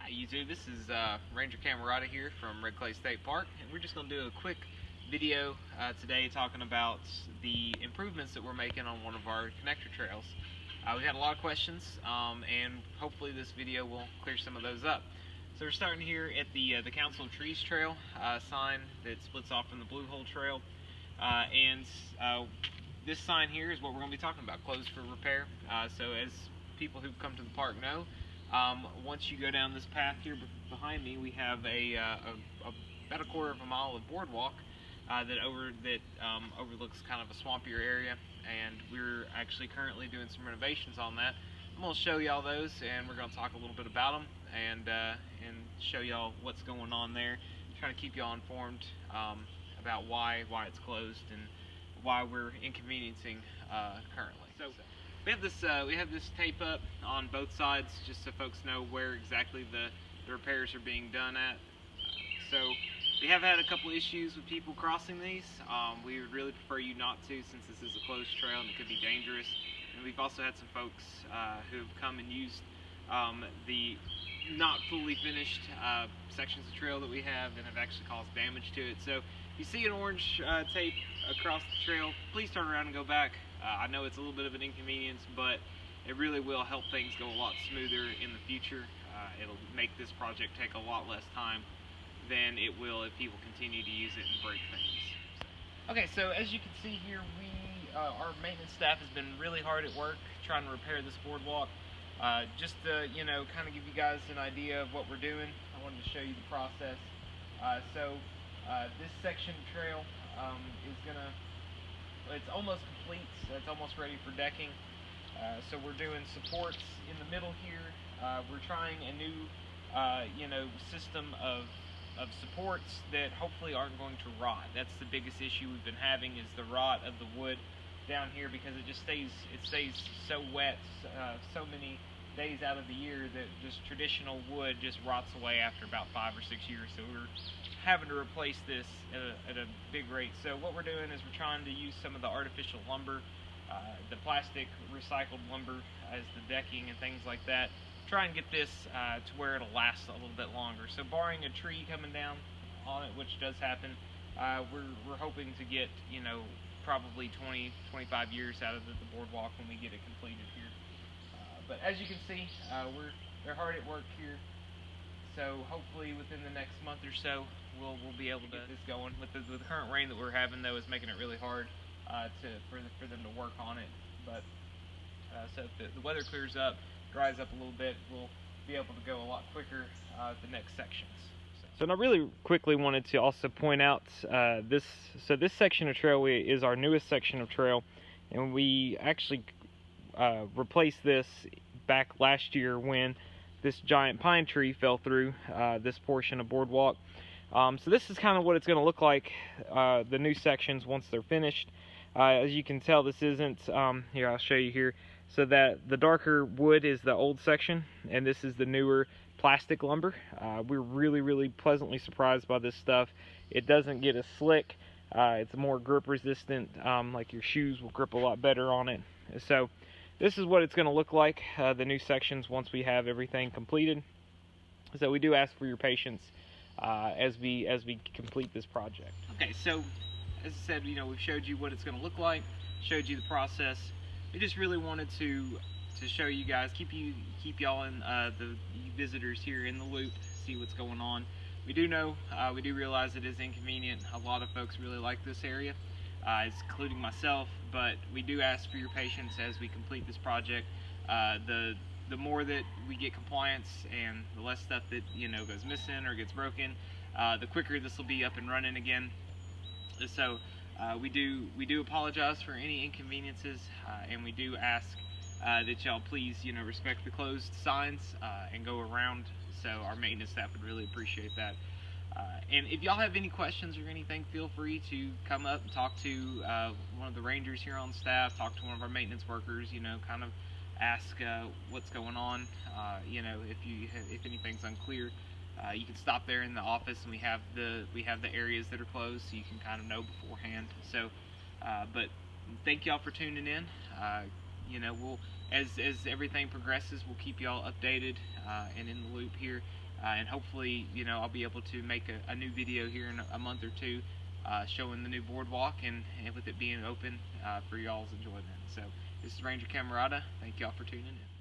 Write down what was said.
Hi YouTube, this is Ranger Cammarata here from Red Clay State Park, and we're just going to do a quick video today talking about the improvements that we're making on one of our connector trails. We've had a lot of questions, and hopefully this video will clear some of those up. So we're starting here at the Council of Trees Trail sign that splits off from the Blue Hole Trail, and this sign here is what we're going to be talking about, closed for repair. So as people who come to the park know, once you go down this path here behind me, we have about a quarter of a mile of boardwalk that overlooks kind of a swampier area, and we're actually currently doing some renovations on that. I'm going to show y'all those, and we're going to talk a little bit about them and show y'all what's going on there, trying to keep y'all informed about why it's closed and why we're inconveniencing currently. So we have this tape up on both sides just so folks know where exactly the repairs are being done at. So we have had a couple issues with people crossing these. We would really prefer you not to, since this is a closed trail and it could be dangerous. And we've also had some folks who've come and used the not fully finished sections of trail that we have and have actually caused damage to it. So if you see an orange tape across the trail, please turn around and go back. I know it's a little bit of an inconvenience, but it really will help things go a lot smoother in the future. It'll make this project take a lot less time than it will if people continue to use it and break things. Okay, so as you can see here, our maintenance staff has been really hard at work trying to repair this boardwalk. Just to, kind of give you guys an idea of what we're doing, I wanted to show you the process. This section of trail it's almost complete, so it's almost ready for decking. So we're doing supports in the middle here. We're trying a new, system of supports that hopefully aren't going to rot. That's the biggest issue we've been having, is the rot of the wood down here, because it stays so wet so many days out of the year that just traditional wood just rots away after about 5 or 6 years. So we're having to replace this at a big rate. So what we're doing is we're trying to use some of the artificial lumber, the plastic recycled lumber as the decking and things like that. Try and get this to where it'll last a little bit longer. So barring a tree coming down on it, which does happen, we're hoping to get probably 20-25 years out of the boardwalk when we get it completed here. But as you can see, they're hard at work here. So hopefully within the next month or so, we'll be able to get this going. With the current rain that we're having, though, is making it really hard for them to work on it. But so if the weather clears up, dries up a little bit, we'll be able to go a lot quicker the next sections. So I really quickly wanted to also point out this section of trail is our newest section of trail, and we actually replaced this back last year when this giant pine tree fell through this portion of boardwalk. So this is kind of what it's going to look like, the new sections once they're finished. As you can tell, this isn't, here I'll show you here, so that the darker wood is the old section and this is the newer plastic lumber. We're really pleasantly surprised by this stuff. It doesn't get as slick, it's more grip resistant, like your shoes will grip a lot better on it. So this is what it's going to look like, the new sections, once we have everything completed. So we do ask for your patience as we complete this project. Okay, so as I said, we've showed you what it's going to look like, showed you the process. We just really wanted to show you guys, keep y'all in the visitors here in the loop, see what's going on. We do realize it is inconvenient. A lot of folks really like this area, including myself, but we do ask for your patience as we complete this project. The more that we get compliance and the less stuff that goes missing or gets broken, the quicker this will be up and running again. So we do apologize for any inconveniences, and we do ask that y'all please respect the closed signs and go around. So our maintenance staff would really appreciate that. And if y'all have any questions or anything, feel free to come up and talk to one of the rangers here on staff, talk to one of our maintenance workers, kind of ask what's going on. If anything's unclear, you can stop there in the office, and we have the areas that are closed, so you can kind of know beforehand. So but thank y'all for tuning in. We'll as everything progresses, we'll keep y'all updated and in the loop here. and hopefully, I'll be able to make a new video here in a month or two, showing the new boardwalk and with it being open for y'all's enjoyment. So this is Ranger Cammarata. Thank y'all for tuning in.